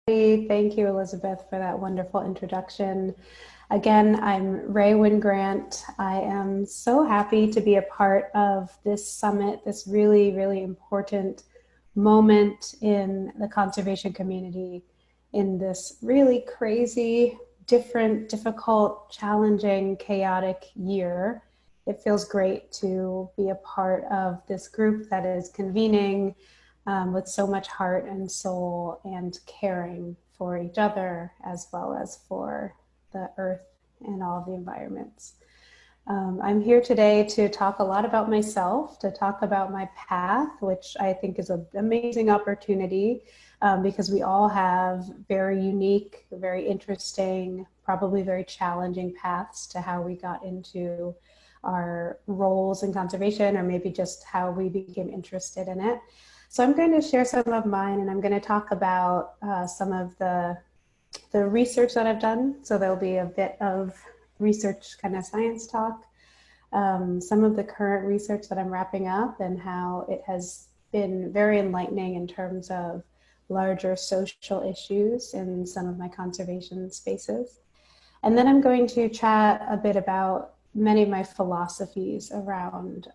Thank you, Elizabeth, for that wonderful introduction. Again, I'm Rae Wynn-Grant. I am so happy to be a part of this summit, this really, really important moment in the conservation community in this really crazy, different, difficult, challenging, chaotic year. It feels great to be a part of this group that is convening with so much heart and soul and caring for each other as well as for the earth and all of the environments. I'm here today to talk a lot about myself, to talk about my path, which I think is an amazing opportunity because we all have very unique, very interesting, probably very challenging paths to how we got into our roles in conservation, or maybe just how we became interested in it. So I'm going to share some of mine, and I'm going to talk about some of the research that I've done. So there'll be a bit of research kind of science talk, some of the current research that I'm wrapping up and how it has been very enlightening in terms of larger social issues in some of my conservation spaces. And then I'm going to chat a bit about many of my philosophies around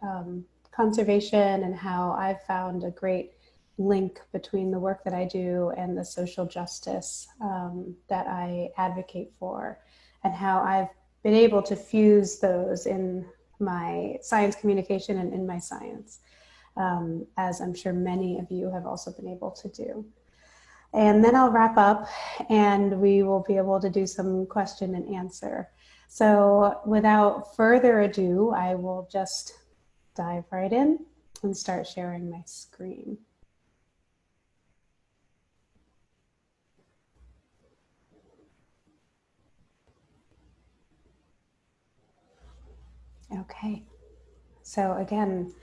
conservation and how I've found a great link between the work that I do and the social justice that I advocate for, and how I've been able to fuse those in my science communication and in my science, as I'm sure many of you have also been able to do. And then I'll wrap up and we will be able to do some question and answer. So without further ado, I will just dive right in and start sharing my screen. Okay, so again,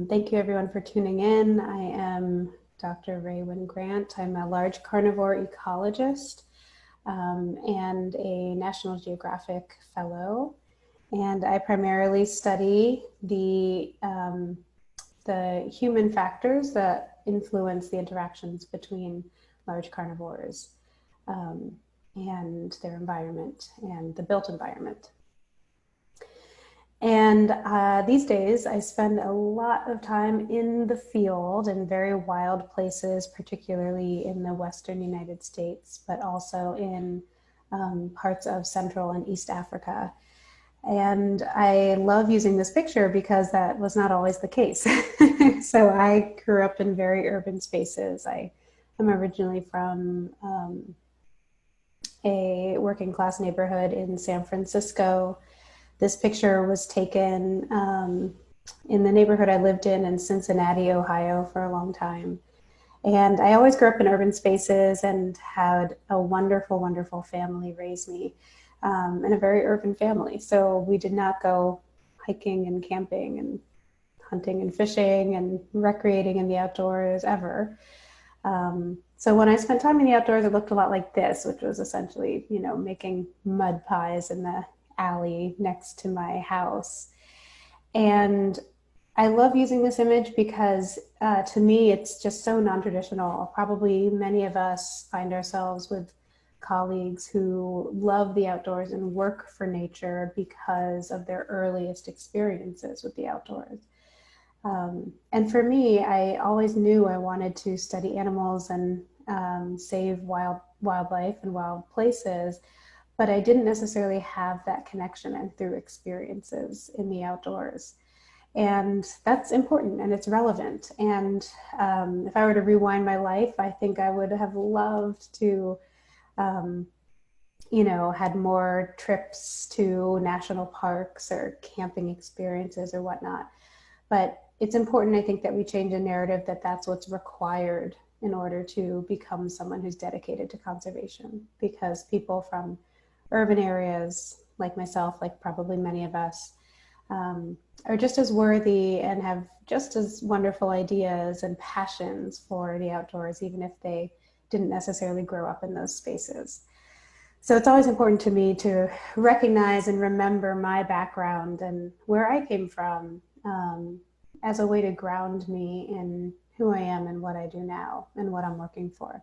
thank you everyone for tuning in. I am Dr. Rae Wynn-Grant. I'm a large carnivore ecologist and a National Geographic Fellow. And I primarily study the human factors that influence the interactions between large carnivores and their environment and the built environment. And these days I spend a lot of time in the field in very wild places, particularly in the Western United States, but also in parts of Central and East Africa. And I love using this picture because that was not always the case. So I grew up in very urban spaces. I am originally from a working class neighborhood in San Francisco. This picture was taken in the neighborhood I lived in Cincinnati, Ohio for a long time. And I always grew up in urban spaces and had a wonderful, wonderful family raise me in a very urban family. So we did not go hiking and camping and hunting and fishing and recreating in the outdoors ever. So when I spent time in the outdoors, it looked a lot like this, which was essentially, you know, making mud pies in the alley next to my house. And I love using this image because to me, it's just so non-traditional. Probably many of us find ourselves with colleagues who love the outdoors and work for nature because of their earliest experiences with the outdoors. And for me, I always knew I wanted to study animals and save wildlife and wild places, but I didn't necessarily have that connection and through experiences in the outdoors. And that's important and it's relevant. And if I were to rewind my life, I think I would have loved to, you know, had more trips to national parks or camping experiences or whatnot. But it's important, I think, that we change a narrative that that's what's required in order to become someone who's dedicated to conservation, because people from urban areas like myself, like probably many of us, are just as worthy and have just as wonderful ideas and passions for the outdoors, even if they didn't necessarily grow up in those spaces. So it's always important to me to recognize and remember my background and where I came from as a way to ground me in who I am and what I do now and what I'm working for.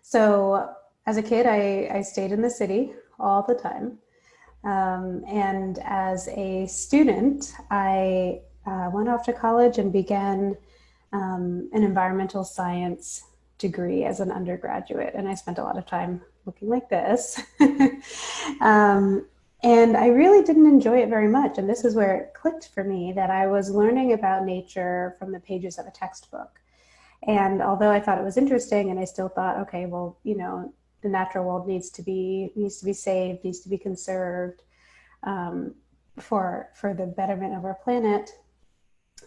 So as a kid, I stayed in the city all the time. And as a student, I went off to college and began an environmental science degree as an undergraduate. And I spent a lot of time looking like this. um, and I really didn't enjoy it very much. And this is where it clicked for me that I was learning about nature from the pages of a textbook. And although I thought it was interesting, and I still thought, okay, well, you know, the natural world needs to be saved, needs to be conserved for the betterment of our planet.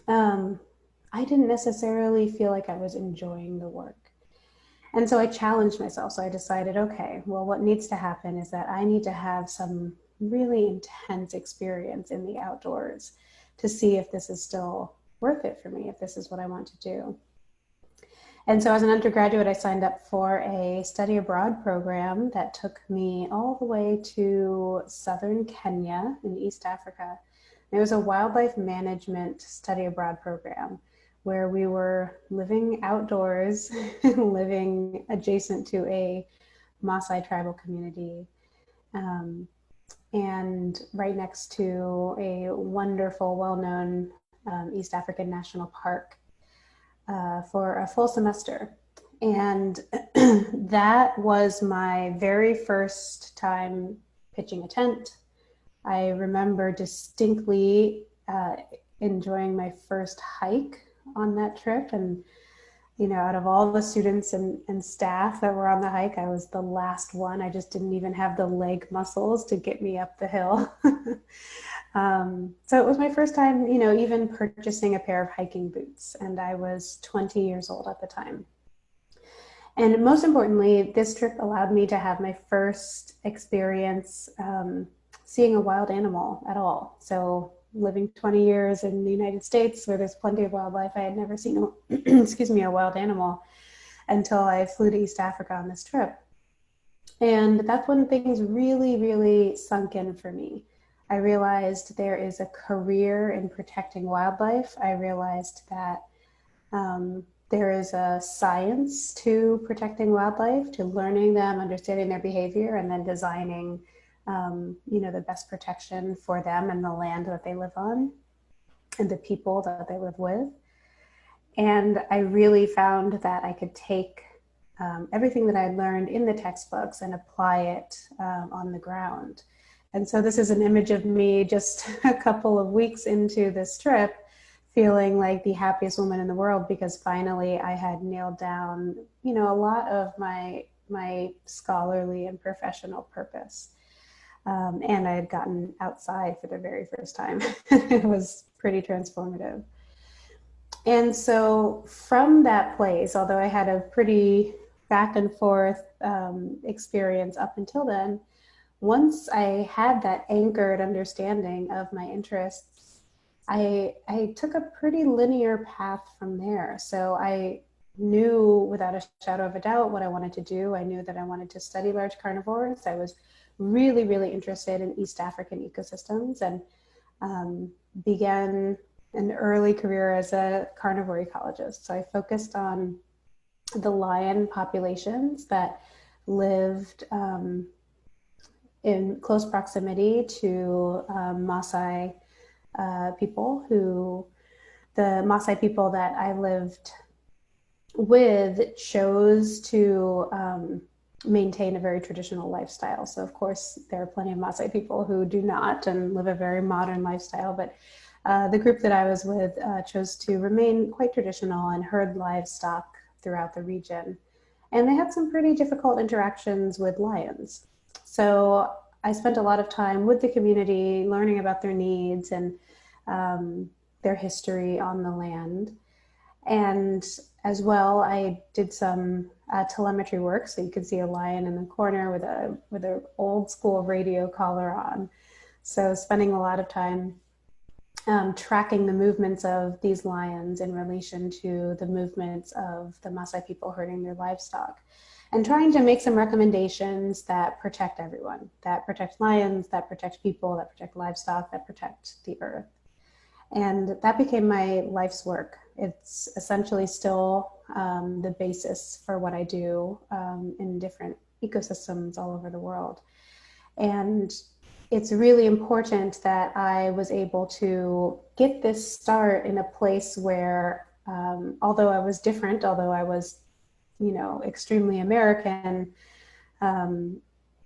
I didn't necessarily feel like I was enjoying the work. And so I challenged myself. So I decided, okay, well, what needs to happen is that I need to have some really intense experience in the outdoors to see if this is still worth it for me, if this is what I want to do. And so as an undergraduate, I signed up for a study abroad program that took me all the way to southern Kenya in East Africa. And it was a wildlife management study abroad program where we were living outdoors, living adjacent to a Maasai tribal community, and right next to a wonderful, well-known East African national park for a full semester. And that was my very first time pitching a tent. I remember distinctly enjoying my first hike on that trip. And, you know, out of all the students and staff that were on the hike, I was the last one. I just didn't even have the leg muscles to get me up the hill. So it was my first time, you know, even purchasing a pair of hiking boots. And I was 20 years old at the time. And most importantly, this trip allowed me to have my first experience seeing a wild animal at all. So living 20 years in the United States where there's plenty of wildlife, I had never seen a wild animal until I flew to East Africa on this trip. And that's when things really, really sunk in for me. I realized there is a career in protecting wildlife. I realized that there is a science to protecting wildlife, to learning them, understanding their behavior, and then designing you know, the best protection for them and the land that they live on and the people that they live with. And I really found that I could take everything that I learned in the textbooks and apply it on the ground. And so this is an image of me just a couple of weeks into this trip, feeling like the happiest woman in the world because finally I had nailed down, you know, a lot of my scholarly and professional purpose. And I had gotten outside for the very first time. It was pretty transformative. And so from that place, although I had a pretty back and forth experience up until then, once I had that anchored understanding of my interests, I took a pretty linear path from there. So I knew without a shadow of a doubt what I wanted to do. I knew that I wanted to study large carnivores. I was really, really interested in East African ecosystems and began an early career as a carnivore ecologist. So I focused on the lion populations that lived in close proximity to Maasai people the Maasai people that I lived with chose to maintain a very traditional lifestyle. So of course, there are plenty of Maasai people who do not and live a very modern lifestyle, but the group that I was with chose to remain quite traditional and herd livestock throughout the region. And they had some pretty difficult interactions with lions. So I spent a lot of time with the community, learning about their needs and their history on the land. And as well, I did some telemetry work, so you could see a lion in the corner with a old school radio collar on. So spending a lot of time tracking the movements of these lions in relation to the movements of the Maasai people herding their livestock, and trying to make some recommendations that protect everyone, that protect lions, that protect people, that protect livestock, that protect the earth. And that became my life's work. It's essentially still the basis for what I do in different ecosystems all over the world. And it's really important that I was able to get this start in a place where, although I was different, although I was, extremely American,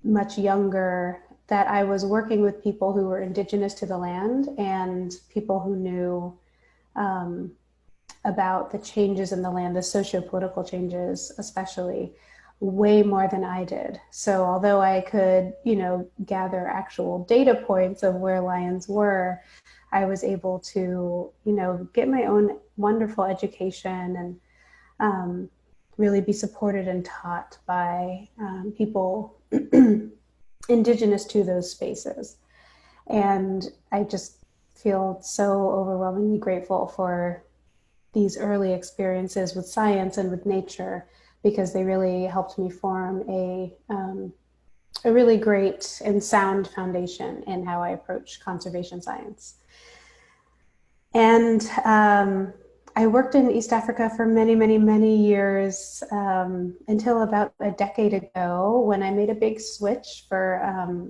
much younger, that I was working with people who were indigenous to the land and people who knew about the changes in the land, the socio-political changes, especially, way more than I did. So although I could, gather actual data points of where lions were, I was able to, get my own wonderful education and really be supported and taught by people indigenous to those spaces. And I just feel so overwhelmingly grateful for these early experiences with science and with nature, because they really helped me form a really great and sound foundation in how I approach conservation science. And I worked in East Africa for many, many, many years until about a decade ago, when I made a big switch for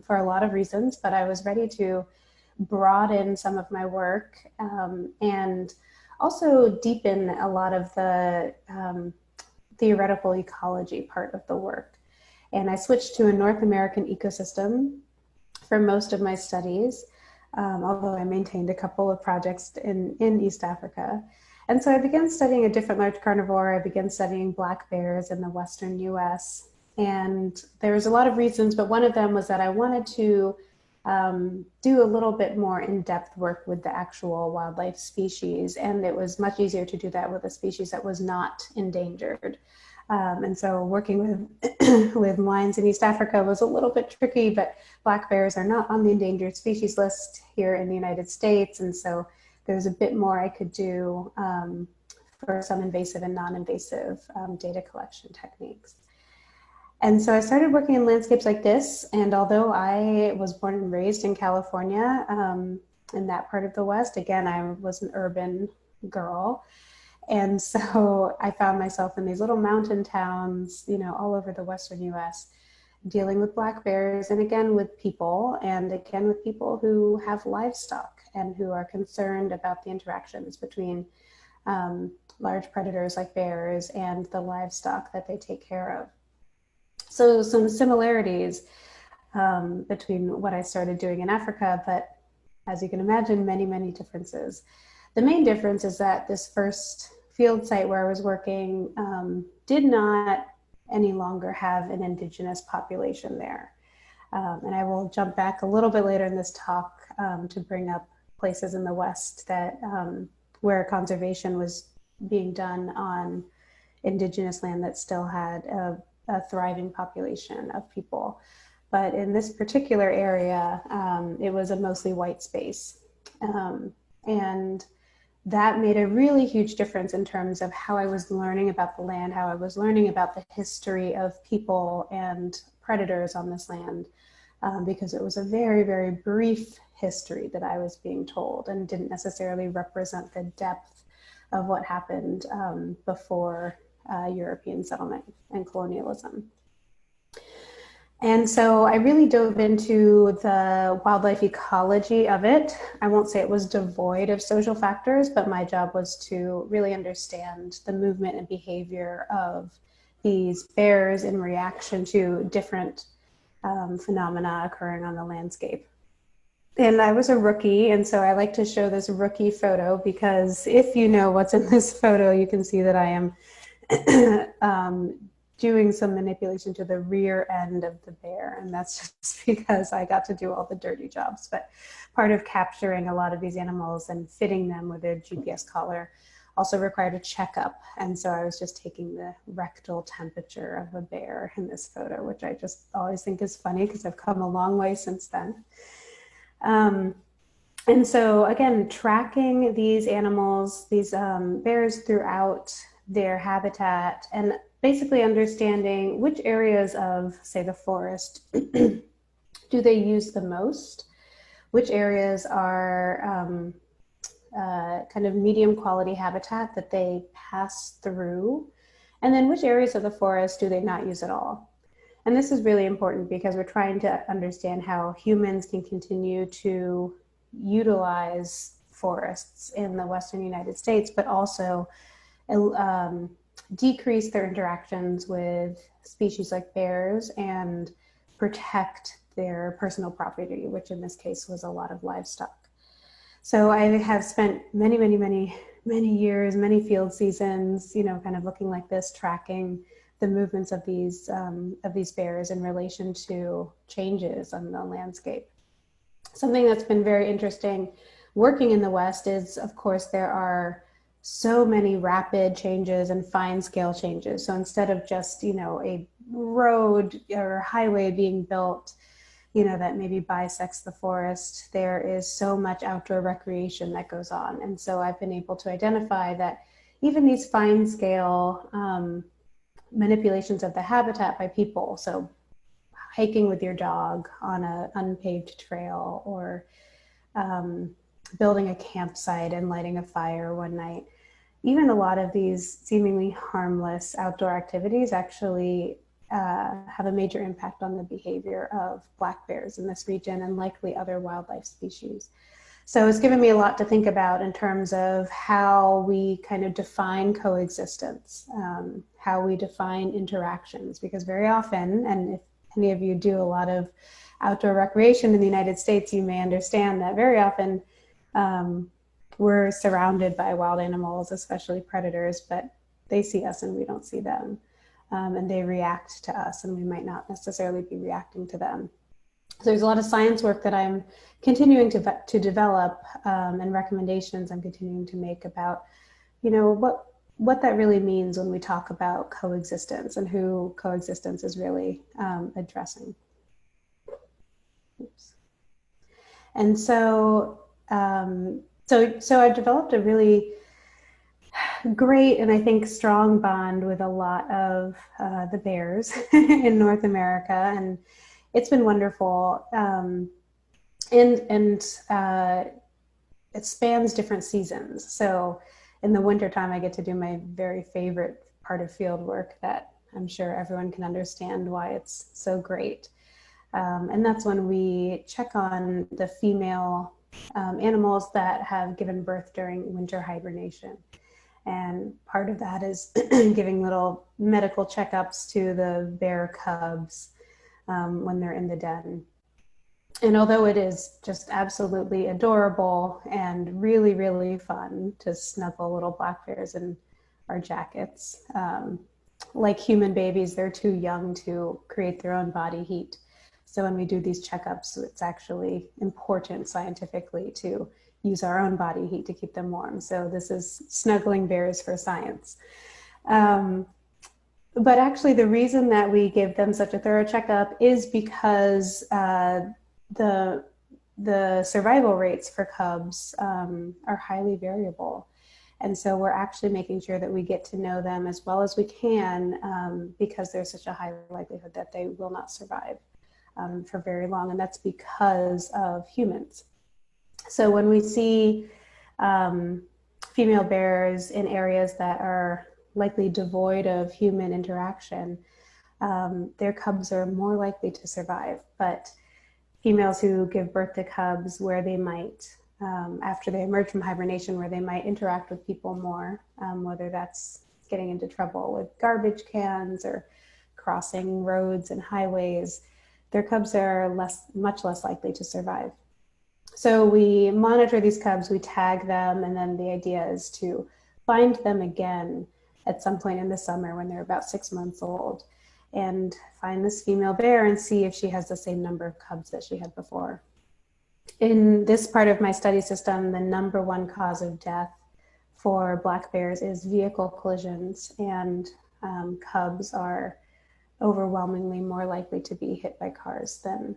a lot of reasons, but I was ready to broaden some of my work and also deepen a lot of the theoretical ecology part of the work. And I switched to a North American ecosystem for most of my studies, although I maintained a couple of projects in East Africa. And so I began studying a different large carnivore. I began studying black bears in the Western US. And there was a lot of reasons, but one of them was that I wanted to do a little bit more in-depth work with the actual wildlife species. And it was much easier to do that with a species that was not endangered. And so working with, with lions in East Africa was a little bit tricky, but black bears are not on the endangered species list here in the United States. And so there's a bit more I could do for some invasive and non-invasive data collection techniques. And so I started working in landscapes like this. And although I was born and raised in California, in that part of the West, again, I was an urban girl. And so I found myself in these little mountain towns, all over the Western US, dealing with black bears, and again with people, and again with people who have livestock and who are concerned about the interactions between large predators like bears and the livestock that they take care of. So some similarities between what I started doing in Africa, but as you can imagine, many, many differences. The main difference is that this first field site where I was working did not any longer have an indigenous population there. And I will jump back a little bit later in this talk to bring up places in the West that where conservation was being done on indigenous land that still had a thriving population of people. But in this particular area, it was a mostly white space. And that made a really huge difference in terms of how I was learning about the land, how I was learning about the history of people and predators on this land, because it was a very, very brief history that I was being told and didn't necessarily represent the depth of what happened before European settlement and colonialism. And so I really dove into the wildlife ecology of it. I won't say it was devoid of social factors, but my job was to really understand the movement and behavior of these bears in reaction to different phenomena occurring on the landscape. And I was a rookie, and so I like to show this rookie photo because if you know what's in this photo, you can see that I am doing some manipulation to the rear end of the bear. And that's just because I got to do all the dirty jobs. But part of capturing a lot of these animals and fitting them with a GPS collar also required a checkup. And so I was just taking the rectal temperature of a bear in this photo, which I just always think is funny because I've come a long way since then. And so again, tracking these animals, these bears throughout their habitat, and basically understanding which areas of, say, the forest do they use the most, which areas are kind of medium quality habitat that they pass through, and then which areas of the forest do they not use at all. And this is really important because we're trying to understand how humans can continue to utilize forests in the Western United States, but also decrease their interactions with species like bears and protect their personal property, which in this case was a lot of livestock. So I have spent many years, many field seasons, kind of looking like this, tracking the movements of these bears in relation to changes on the landscape. Something that's been very interesting working in the West is, of course, there are so many rapid changes and fine scale changes. So instead of just, a road or highway being built, that maybe bisects the forest, there is so much outdoor recreation that goes on. And so I've been able to identify that even these fine scale manipulations of the habitat by people, so hiking with your dog on an unpaved trail, or building a campsite and lighting a fire one night, even a lot of these seemingly harmless outdoor activities actually have a major impact on the behavior of black bears in this region and likely other wildlife species. So it's given me a lot to think about in terms of how we kind of define coexistence, how we define interactions, because very often, and if any of you do a lot of outdoor recreation in the United States, you may understand that very often we're surrounded by wild animals, especially predators, but they see us and we don't see them. And they react to us and we might not necessarily be reacting to them. So there's a lot of science work that I'm continuing to develop, and recommendations I'm continuing to make about, what that really means when we talk about coexistence and who coexistence is really addressing. Oops. And so I've developed a really great and I think strong bond with a lot of the bears in North America, and it's been wonderful. And it spans different seasons. So in the wintertime, I get to do my very favorite part of field work that I'm sure everyone can understand why it's so great. And that's when we check on the female animals that have given birth during winter hibernation. And part of that is giving little medical checkups to the bear cubs when they're in the den. And although it is just absolutely adorable and really, really fun to snuggle little black bears in our jackets, like human babies, they're too young to create their own body heat. So when we do these checkups, it's actually important scientifically to use our own body heat to keep them warm. So this is snuggling bears for science. But actually the reason that we give them such a thorough checkup is because the survival rates for cubs are highly variable. And so we're actually making sure that we get to know them as well as we can, because there's such a high likelihood that they will not survive for very long. And that's because of humans. So when we see female bears in areas that are likely devoid of human interaction, their cubs are more likely to survive. But females who give birth to cubs where they might, after they emerge from hibernation, where they might interact with people more, whether that's getting into trouble with garbage cans or crossing roads and highways, their cubs are much less likely to survive. So we monitor these cubs, we tag them, and then the idea is to find them again at some point in the summer when they're about 6 months old, and find this female bear and see if she has the same number of cubs that she had before. In this part of my study system, the number one cause of death for black bears is vehicle collisions, and cubs are overwhelmingly more likely to be hit by cars than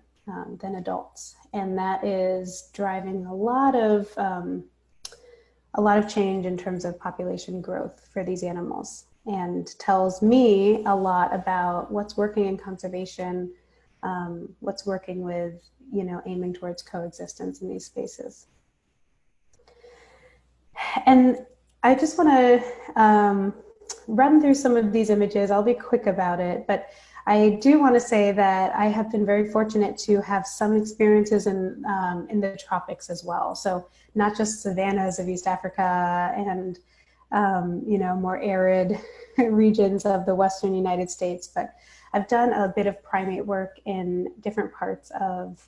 adults. And that is driving a lot of change in terms of population growth for these animals, and tells me a lot about what's working in conservation, what's working with, aiming towards coexistence in these spaces. And I just want to run through some of these images. I'll be quick about it, but I do want to say that I have been very fortunate to have some experiences in the tropics as well. So not just savannas of East Africa and more arid regions of the Western United States, but I've done a bit of primate work in different parts of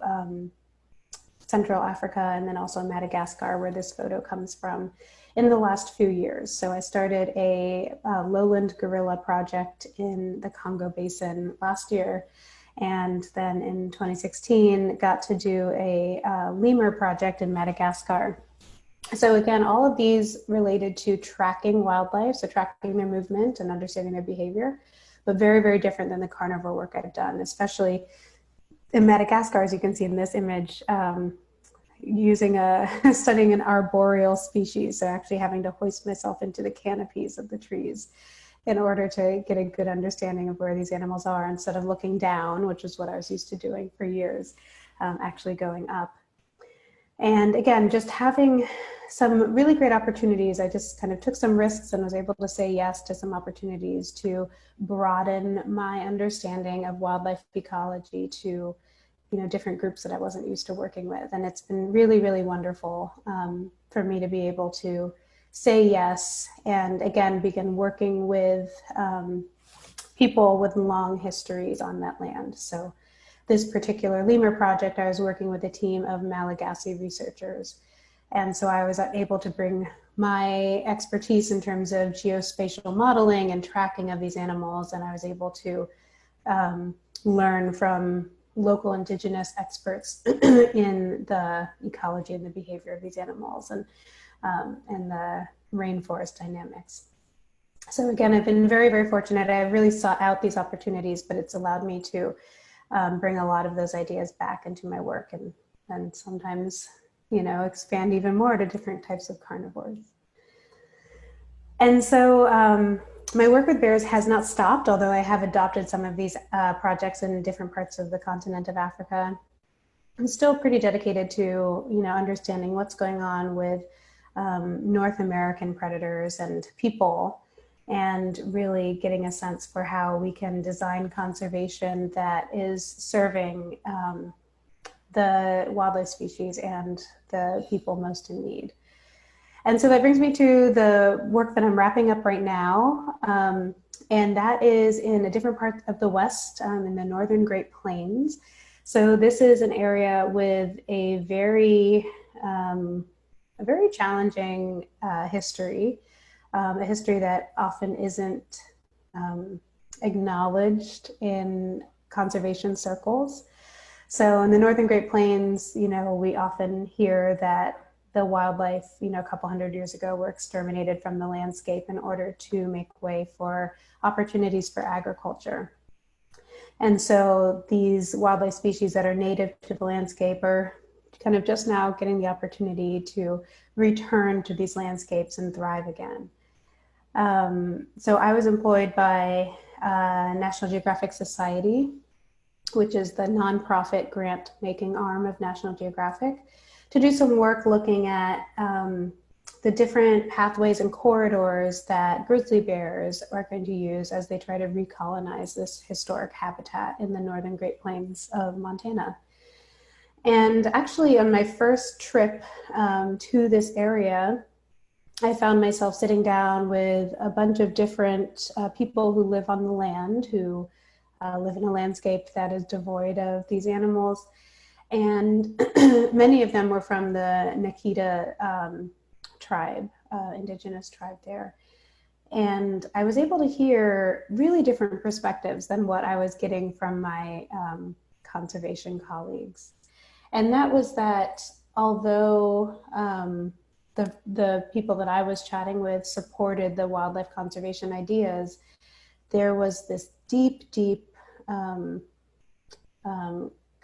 Central Africa and then also Madagascar, where this photo comes from, in the last few years. So I started a lowland gorilla project in the Congo Basin last year. And then in 2016, got to do a lemur project in Madagascar. So again, all of these related to tracking wildlife, so tracking their movement and understanding their behavior, but very, very different than the carnivore work I've done, especially in Madagascar, as you can see in this image, studying an arboreal species, so actually having to hoist myself into the canopies of the trees in order to get a good understanding of where these animals are, instead of looking down, which is what I was used to doing for years, actually going up. And again, just having some really great opportunities. I just kind of took some risks and was able to say yes to some opportunities to broaden my understanding of wildlife ecology to different groups that I wasn't used to working with. And it's been really, really wonderful for me to be able to say yes and again begin working with people with long histories on that land. So this particular lemur project, I was working with a team of Malagasy researchers. And so I was able to bring my expertise in terms of geospatial modeling and tracking of these animals. And I was able to learn from local indigenous experts in the ecology and the behavior of these animals and the rainforest dynamics. So again, I've been very, very fortunate. I really sought out these opportunities, but it's allowed me to bring a lot of those ideas back into my work and sometimes, expand even more to different types of carnivores. And so my work with bears has not stopped, although I have adopted some of these projects in different parts of the continent of Africa. I'm still pretty dedicated to, understanding what's going on with North American predators and people, and really getting a sense for how we can design conservation that is serving the wildlife species and the people most in need. And so that brings me to the work that I'm wrapping up right now. And that is in a different part of the West, in the Northern Great Plains. So this is an area with a very challenging history, a history that often isn't acknowledged in conservation circles. So in the Northern Great Plains, we often hear that the wildlife, a couple hundred years ago, were exterminated from the landscape in order to make way for opportunities for agriculture. And so these wildlife species that are native to the landscape are kind of just now getting the opportunity to return to these landscapes and thrive again. So I was employed by National Geographic Society, which is the nonprofit grant-making arm of National Geographic, to do some work looking at the different pathways and corridors that grizzly bears are going to use as they try to recolonize this historic habitat in the Northern Great Plains of Montana. And actually, on my first trip to this area, I found myself sitting down with a bunch of different people who live on the land, who live in a landscape that is devoid of these animals. And many of them were from the Nikita tribe, indigenous tribe there. And I was able to hear really different perspectives than what I was getting from my conservation colleagues. And that was that although the people that I was chatting with supported the wildlife conservation ideas, there was this deep, deep kind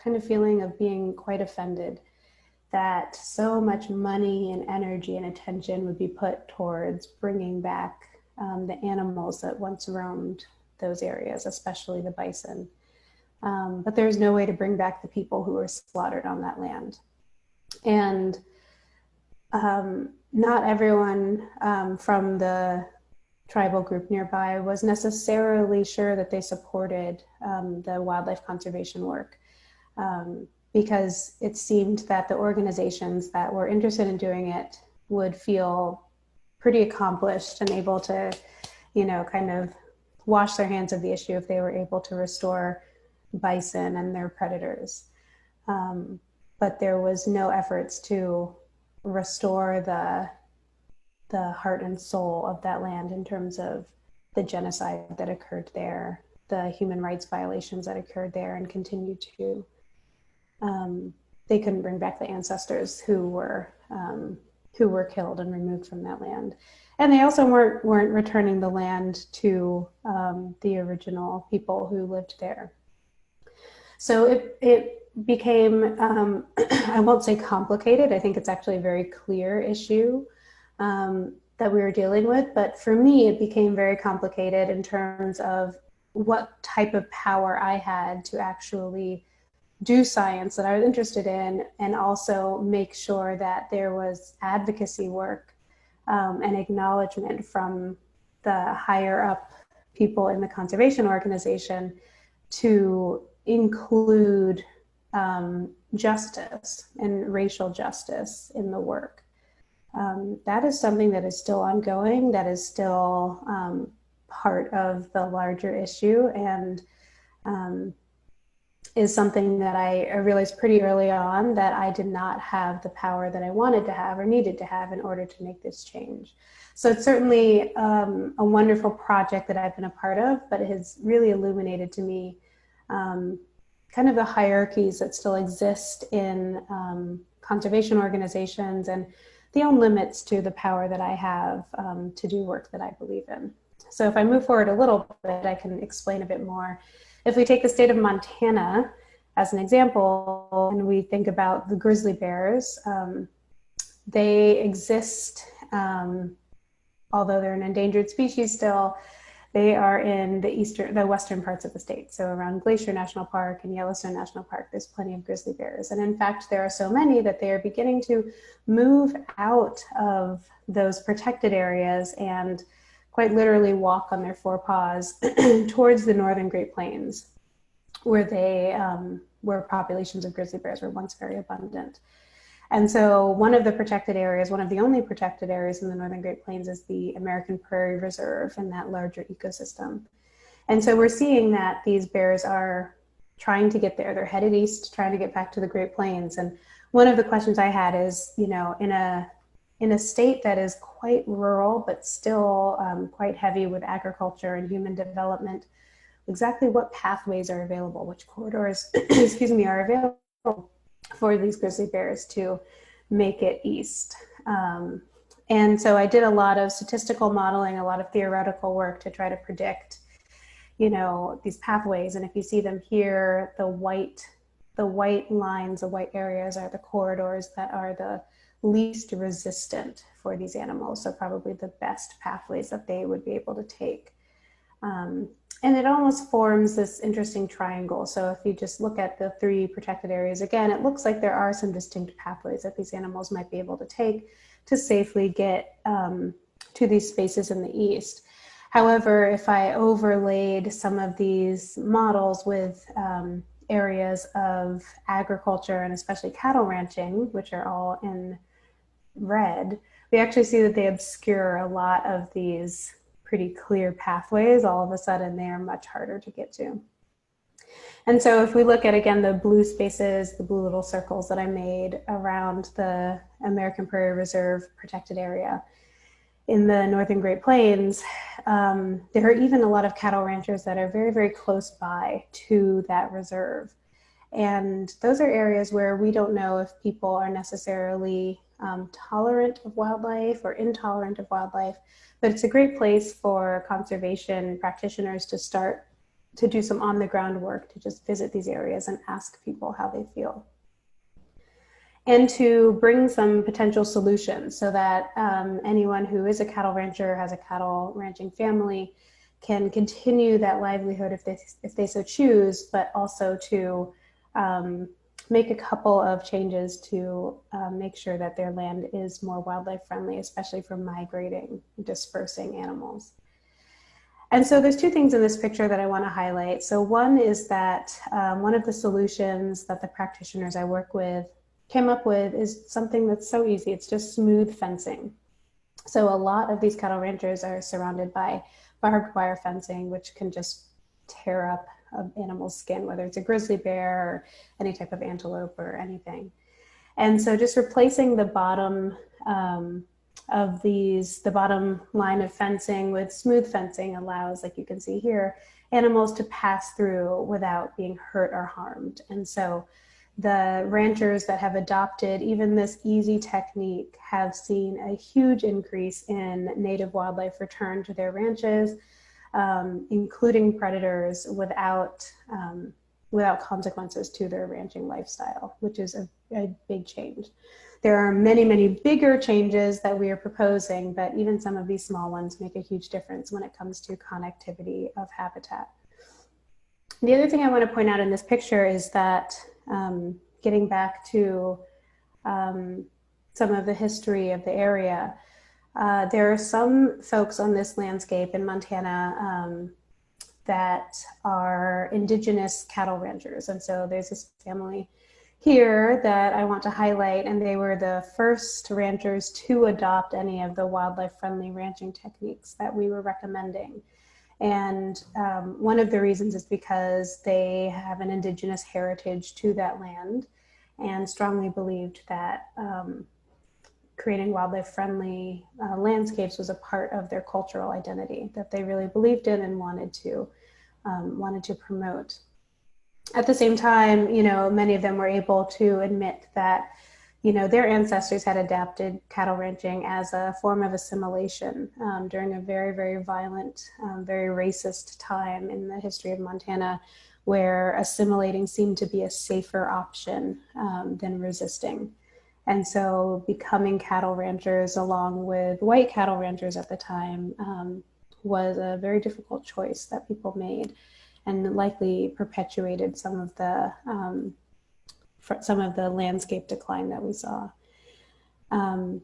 of feeling of being quite offended that so much money and energy and attention would be put towards bringing back the animals that once roamed those areas, especially the bison. But there's no way to bring back the people who were slaughtered on that land. And not everyone from the tribal group nearby was necessarily sure that they supported the wildlife conservation work, because it seemed that the organizations that were interested in doing it would feel pretty accomplished and able to, kind of wash their hands of the issue if they were able to restore bison and their predators. But there was no efforts to restore the heart and soul of that land in terms of the genocide that occurred there, the human rights violations that occurred there and continue to. They couldn't bring back the ancestors who were killed and removed from that land. And they also weren't returning the land to the original people who lived there. So it became, I won't say complicated, I think it's actually a very clear issue that we were dealing with, but for me it became very complicated in terms of what type of power I had to actually do science that I was interested in, and also make sure that there was advocacy work and acknowledgement from the higher up people in the conservation organization to include justice and racial justice in the work. That is something that is still ongoing, that is still part of the larger issue, and is something that I realized pretty early on that I did not have the power that I wanted to have or needed to have in order to make this change. So it's certainly a wonderful project that I've been a part of, but it has really illuminated to me kind of the hierarchies that still exist in conservation organizations and the own limits to the power that I have to do work that I believe in. So if I move forward a little bit, I can explain a bit more. If we take the state of Montana as an example, and we think about the grizzly bears, they exist, although they're an endangered species still, they are in the western parts of the state. So around Glacier National Park and Yellowstone National Park, there's plenty of grizzly bears. And in fact, there are so many that they are beginning to move out of those protected areas and quite literally walk on their four paws towards the northern Great Plains, where populations of grizzly bears were once very abundant. And so one of the protected areas, one of the only protected areas in the northern Great Plains, is the American Prairie Reserve and that larger ecosystem. And so we're seeing that these bears are trying to get there. They're headed east, trying to get back to the Great Plains. And one of the questions I had is, in a state that is quite rural, but still quite heavy with agriculture and human development, exactly what pathways are available, which corridors, are available for these grizzly bears to make it east. And so I did a lot of statistical modeling, a lot of theoretical work to try to predict, these pathways. And if you see them here, the white lines, the white areas are the corridors that are the least resistant for these animals. So probably the best pathways that they would be able to take. And it almost forms this interesting triangle. So if you just look at the three protected areas, again, it looks like there are some distinct pathways that these animals might be able to take to safely get to these spaces in the east. However, if I overlaid some of these models with areas of agriculture and especially cattle ranching, which are all in red, we actually see that they obscure a lot of these pretty clear pathways. All of a sudden, they are much harder to get to. And so if we look at, again, the blue spaces, the blue little circles that I made around the American Prairie Reserve protected area in the Northern Great Plains, there are even a lot of cattle ranchers that are very, very close by to that reserve. And those are areas where we don't know if people are necessarily tolerant of wildlife or intolerant of wildlife, but it's a great place for conservation practitioners to start to do some on-the-ground work, to just visit these areas and ask people how they feel. And to bring some potential solutions so that anyone who is a cattle rancher, has a cattle ranching family, can continue that livelihood if they so choose, but also to make a couple of changes to make sure that their land is more wildlife friendly, especially for migrating, dispersing animals. And so there's two things in this picture that I want to highlight. So one is that one of the solutions that the practitioners I work with came up with is something that's so easy. It's just smooth fencing. So a lot of these cattle ranchers are surrounded by barbed wire fencing, which can just tear up an animal's skin, whether it's a grizzly bear or any type of antelope or anything. And so just replacing the bottom the bottom line of fencing with smooth fencing allows, like you can see here, animals to pass through without being hurt or harmed. And so the ranchers that have adopted even this easy technique have seen a huge increase in native wildlife return to their ranches, including predators, without consequences to their ranching lifestyle, which is a big change. There are many, many bigger changes that we are proposing, but even some of these small ones make a huge difference when it comes to connectivity of habitat. The other thing I want to point out in this picture is that getting back to some of the history of the area, there are some folks on this landscape in Montana that are indigenous cattle ranchers. And so there's this family here that I want to highlight, and they were the first ranchers to adopt any of the wildlife-friendly ranching techniques that we were recommending. And one of the reasons is because they have an indigenous heritage to that land and strongly believed that creating wildlife-friendly landscapes was a part of their cultural identity that they really believed in and wanted to promote. At the same time, many of them were able to admit that, their ancestors had adapted cattle ranching as a form of assimilation during a very, very violent, very racist time in the history of Montana, where assimilating seemed to be a safer option than resisting. And so becoming cattle ranchers along with white cattle ranchers at the time was a very difficult choice that people made, and likely perpetuated some of the landscape decline that we saw.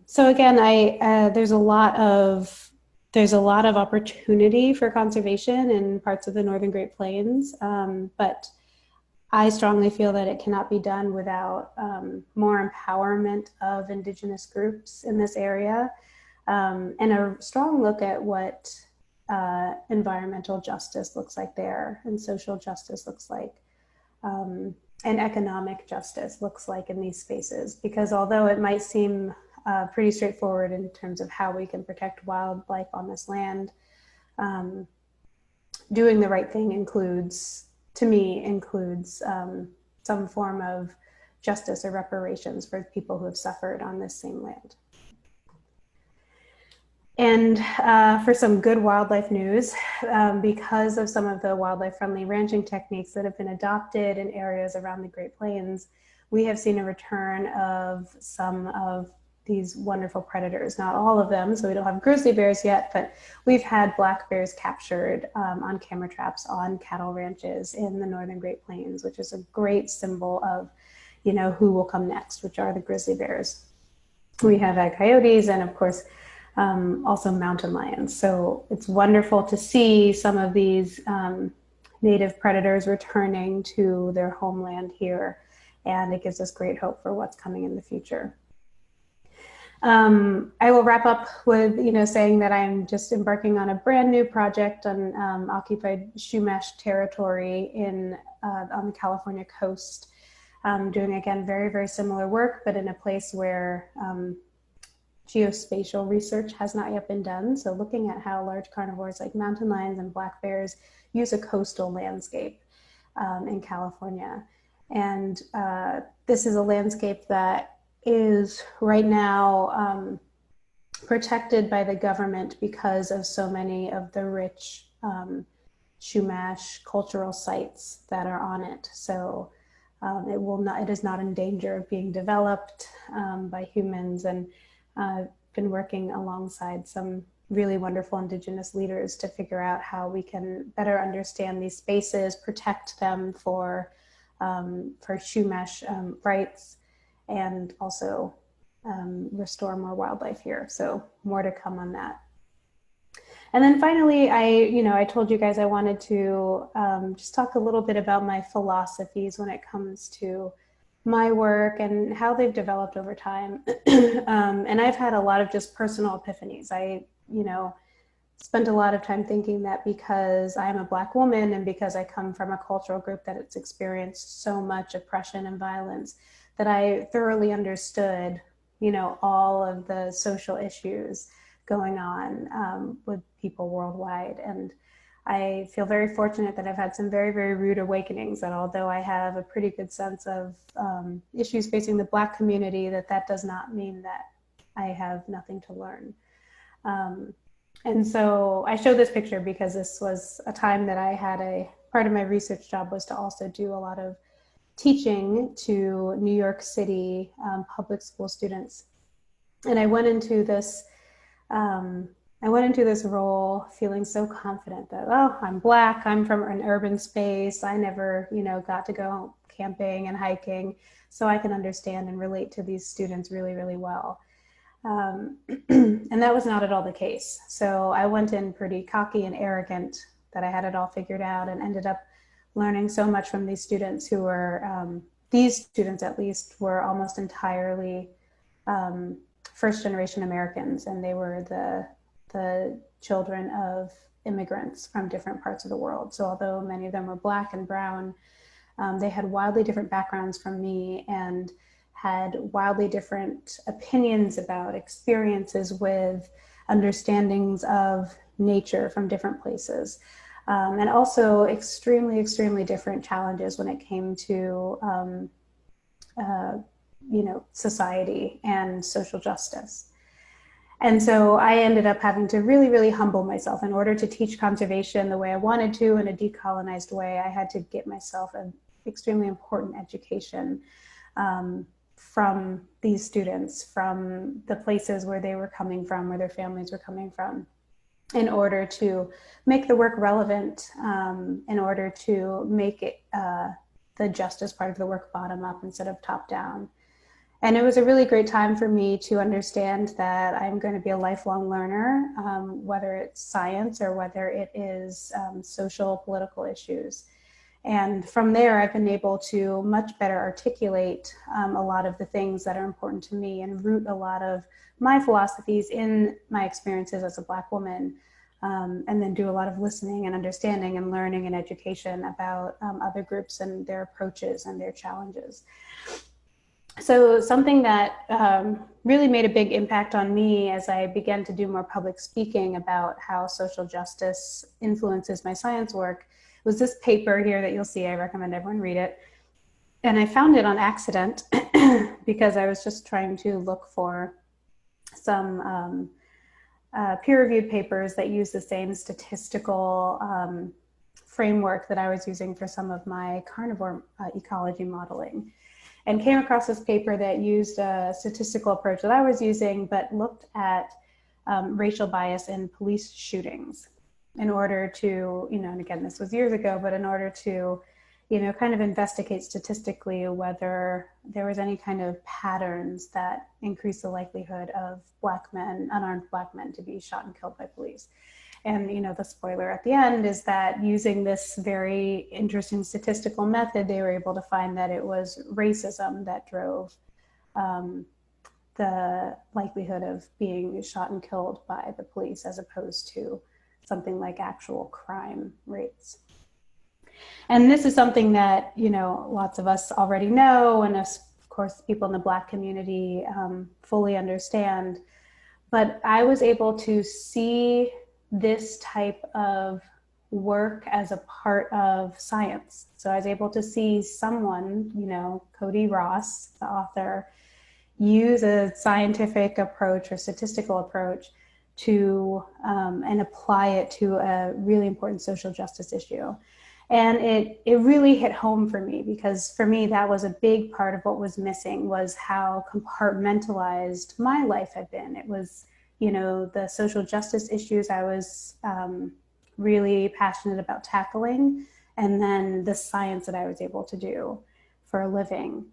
So again, there's a lot of opportunity for conservation in parts of the Northern Great Plains, but I strongly feel that it cannot be done without more empowerment of Indigenous groups in this area, and a strong look at what environmental justice looks like there, and social justice looks like, and economic justice looks like in these spaces. Because although it might seem pretty straightforward in terms of how we can protect wildlife on this land, doing the right thing includes some form of justice or reparations for people who have suffered on this same land. And for some good wildlife news, because of some of the wildlife-friendly ranching techniques that have been adopted in areas around the Great Plains, we have seen a return of some of these wonderful predators. Not all of them, so we don't have grizzly bears yet, but we've had black bears captured on camera traps on cattle ranches in the Northern Great Plains, which is a great symbol of, who will come next, which are the grizzly bears. We have had coyotes and, of course, also mountain lions. So it's wonderful to see some of these native predators returning to their homeland here, and it gives us great hope for what's coming in the future. I will wrap up with, saying that I'm just embarking on a brand new project on occupied Chumash territory on the California coast, doing, again, very, very similar work, but in a place where geospatial research has not yet been done. So looking at how large carnivores like mountain lions and black bears use a coastal landscape in California. And this is a landscape that is right now protected by the government because of so many of the rich Chumash cultural sites that are on it. So it is not in danger of being developed by humans. And I've been working alongside some really wonderful Indigenous leaders to figure out how we can better understand these spaces, protect them for for shoe mesh rights, and also restore more wildlife here. So more to come on that. And then finally, I told you guys I wanted to just talk a little bit about my philosophies when it comes to my work and how they've developed over time. And I've had a lot of just personal epiphanies. I spent a lot of time thinking that because I'm a Black woman and because I come from a cultural group that it's experienced so much oppression and violence, that I thoroughly understood, all of the social issues going on with people worldwide. And I feel very fortunate that I've had some very, very rude awakenings, that although I have a pretty good sense of issues facing the Black community, that does not mean that I have nothing to learn. And so I show this picture because this was a time that I had part of my research job was to also do a lot of teaching to New York City public school students. And I went into this role feeling so confident that, oh, I'm Black, I'm from an urban space, I never, got to go camping and hiking, so I can understand and relate to these students really, really well. And that was not at all the case. So I went in pretty cocky and arrogant that I had it all figured out, and ended up learning so much from these students who were, these students at least, were almost entirely first generation Americans, and they were the children of immigrants from different parts of the world. So although many of them were Black and brown, they had wildly different backgrounds from me and had wildly different opinions about experiences with understandings of nature from different places. And also extremely, extremely different challenges when it came to, society and social justice. And so I ended up having to really, really humble myself. In order to teach conservation the way I wanted to, in a decolonized way, I had to get myself an extremely important education from these students, from the places where they were coming from, where their families were coming from, in order to make the work relevant, in order to make it the justice part of the work bottom up instead of top down. And it was a really great time for me to understand that I'm going to be a lifelong learner, whether it's science or whether it is social, political issues. And from there, I've been able to much better articulate a lot of the things that are important to me and root a lot of my philosophies in my experiences as a Black woman, and then do a lot of listening and understanding and learning and education about other groups and their approaches and their challenges. So something that really made a big impact on me as I began to do more public speaking about how social justice influences my science work was this paper here that you'll see. I recommend everyone read it. And I found it on accident because I was just trying to look for some peer-reviewed papers that use the same statistical framework that I was using for some of my carnivore ecology modeling, and came across this paper that used a statistical approach that I was using, but looked at racial bias in police shootings in order to, and again, this was years ago, but in order to, kind of investigate statistically whether there was any kind of patterns that increase the likelihood of Black men, unarmed Black men, to be shot and killed by police. And, the spoiler at the end is that using this very interesting statistical method, they were able to find that it was racism that drove the likelihood of being shot and killed by the police, as opposed to something like actual crime rates. And this is something that, lots of us already know, and of course, people in the Black community fully understand. But I was able to see this type of work as a part of science. So I was able to see someone, Cody Ross, the author, use a scientific approach or statistical approach to and apply it to a really important social justice issue. And it really hit home for me, because for me, that was a big part of what was missing, was how compartmentalized my life had been. It was, the social justice issues I was really passionate about tackling, and then the science that I was able to do. for a living.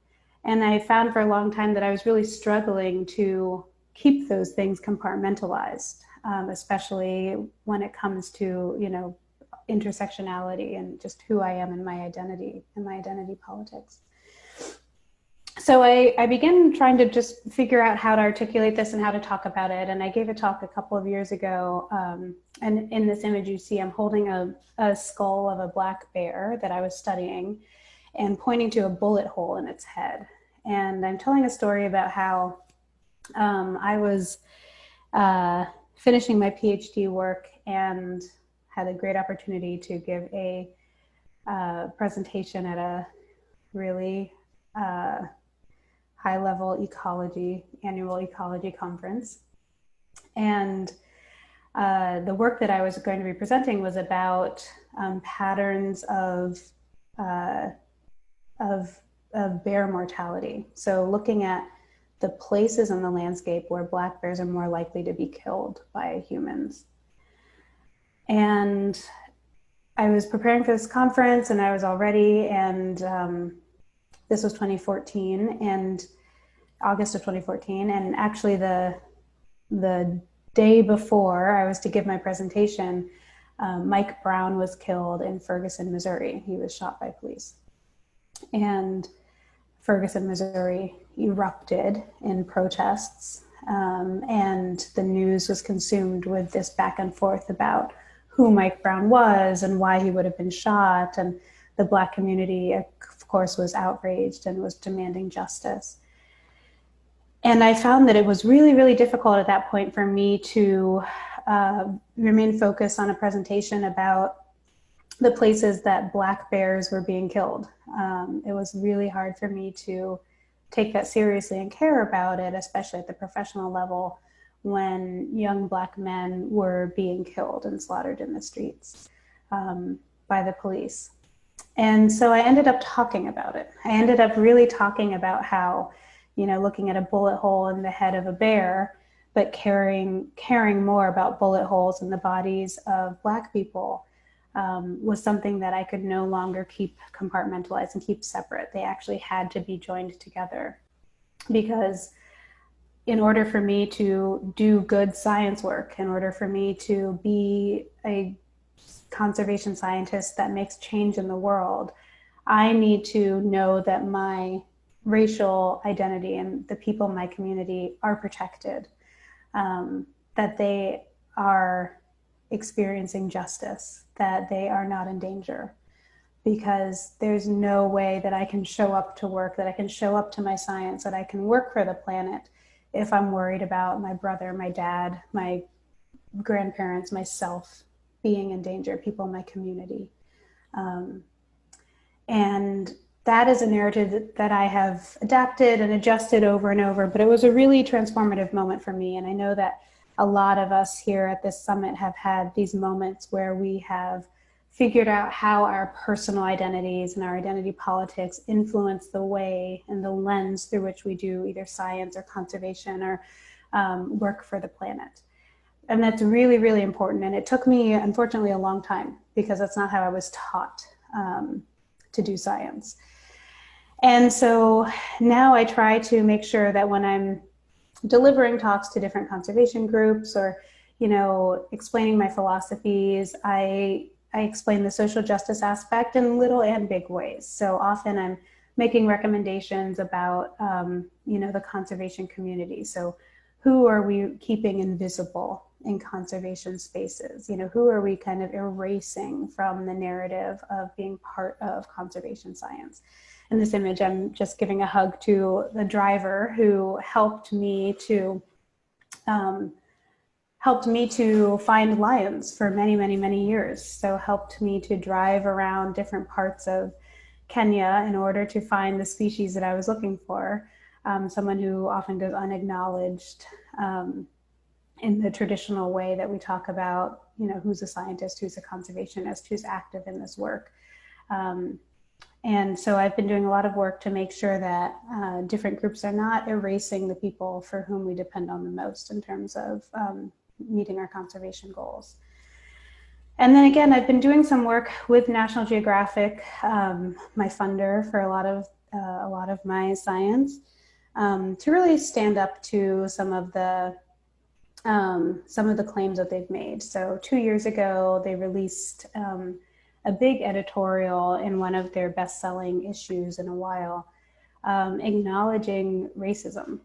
And I found for a long time that I was really struggling to keep those things compartmentalized, especially when it comes to, intersectionality and just who I am and my identity politics. So I began trying to just figure out how to articulate this and how to talk about it. And I gave a talk a couple of years ago. And in this image you see, I'm holding a skull of a black bear that I was studying and pointing to a bullet hole in its head. And I'm telling a story about how I was finishing my PhD work and had a great opportunity to give a presentation at a really high-level annual ecology conference. And the work that I was going to be presenting was about patterns of bear mortality. So looking at the places in the landscape where black bears are more likely to be killed by humans. And I was preparing for this conference and I was all ready, and this was 2014, and August of 2014. And actually the day before I was to give my presentation, Mike Brown was killed in Ferguson, Missouri. He was shot by police. And Ferguson, Missouri erupted in protests, and the news was consumed with this back and forth about who Mike Brown was and why he would have been shot. And the Black community, of course, was outraged and was demanding justice. And I found that it was really, really difficult at that point for me to remain focused on a presentation about the places that black bears were being killed. It was really hard for me to take that seriously and care about it, especially at the professional level, when young black men were being killed and slaughtered in the streets by the police. And so I ended up talking about it. I ended up really talking about how, looking at a bullet hole in the head of a bear, but caring more about bullet holes in the bodies of black people was something that I could no longer keep compartmentalized and keep separate. They actually had to be joined together, because in order for me to do good science work, in order for me to be a conservation scientist that makes change in the world, I need to know that my racial identity and the people in my community are protected, that they are experiencing justice, that they are not in danger. Because there's no way that I can show up to work, that I can show up to my science, that I can work for the planet if I'm worried about my brother, my dad, my grandparents, myself being in danger, people in my community. And that is a narrative that I have adapted and adjusted over and over, but it was a really transformative moment for me. And I know that a lot of us here at this summit have had these moments where we have figured out how our personal identities and our identity politics influence the way and the lens through which we do either science or conservation or work for the planet. And that's really, really important. And it took me, unfortunately, a long time, because that's not how I was taught to do science. And so now I try to make sure that when I'm delivering talks to different conservation groups or, explaining my philosophies, I explain the social justice aspect in little and big ways. So often I'm making recommendations about, the conservation community. So who are we keeping invisible in conservation spaces? Who are we kind of erasing from the narrative of being part of conservation science? In this image, I'm just giving a hug to the driver who helped me to find lions for many, many, many years. So helped me to drive around different parts of Kenya in order to find the species that I was looking for. Someone who often goes unacknowledged in the traditional way that we talk about, who's a scientist, who's a conservationist, who's active in this work. And so I've been doing a lot of work to make sure that different groups are not erasing the people for whom we depend on the most in terms of meeting our conservation goals. And then again, I've been doing some work with National Geographic, my funder for a lot of a lot of my science, to really stand up to some of the claims that they've made. So 2 years ago, they released a big editorial in one of their best-selling issues in a while, acknowledging racism.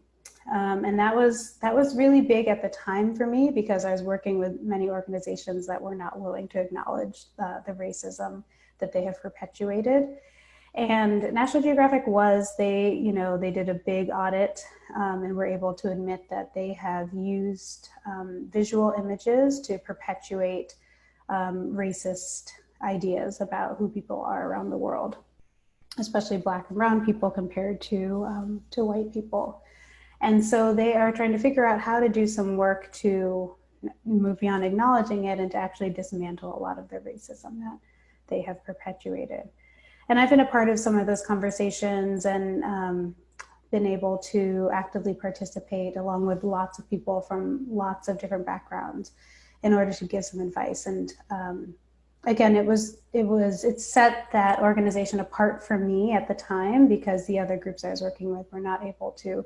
And that was really big at the time for me, because I was working with many organizations that were not willing to acknowledge the racism that they have perpetuated. And National Geographic they did a big audit, and were able to admit that they have used visual images to perpetuate racist ideas about who people are around the world, especially Black and brown people compared to white people. And so they are trying to figure out how to do some work to move beyond acknowledging it and to actually dismantle a lot of the racism that they have perpetuated. And I've been a part of some of those conversations and been able to actively participate along with lots of people from lots of different backgrounds in order to give some advice. And again, it set that organization apart from me at the time, because the other groups I was working with were not able to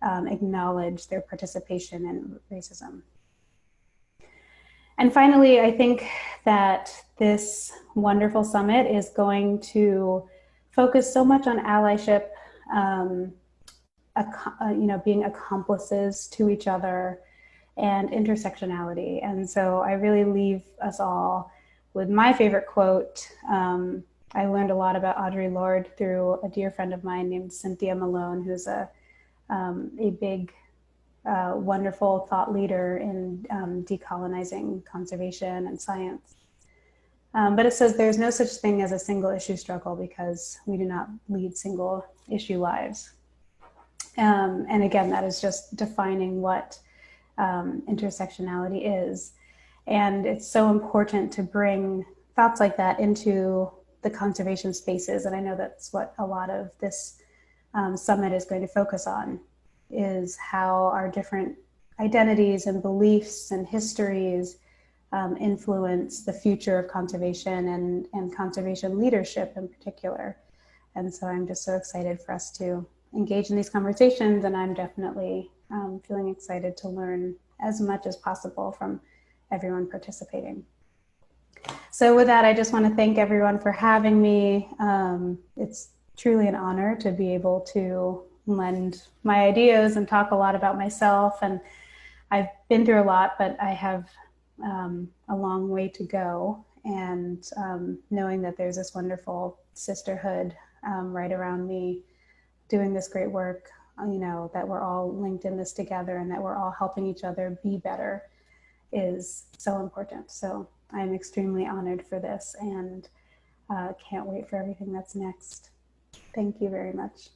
acknowledge their participation in racism. And finally, I think that this wonderful summit is going to focus so much on allyship, being accomplices to each other, and intersectionality. And so I really leave us all with my favorite quote. I learned a lot about Audre Lorde through a dear friend of mine named Cynthia Malone, who's a big, wonderful thought leader in decolonizing conservation and science. But it says, "There's no such thing as a single issue struggle because we do not lead single issue lives." And again, that is just defining what intersectionality is. And it's so important to bring thoughts like that into the conservation spaces. And I know that's what a lot of this summit is going to focus on, is how our different identities and beliefs and histories influence the future of conservation and conservation leadership in particular. And so I'm just so excited for us to engage in these conversations, and I'm definitely feeling excited to learn as much as possible from everyone participating. So with that, I just want to thank everyone for having me. It's truly an honor to be able to lend my ideas and talk a lot about myself. And I've been through a lot, but I have a long way to go. And knowing that there's this wonderful sisterhood right around me doing this great work, that we're all linked in this together and that we're all helping each other be better is so important. So I'm extremely honored for this and can't wait for everything that's next. Thank you very much.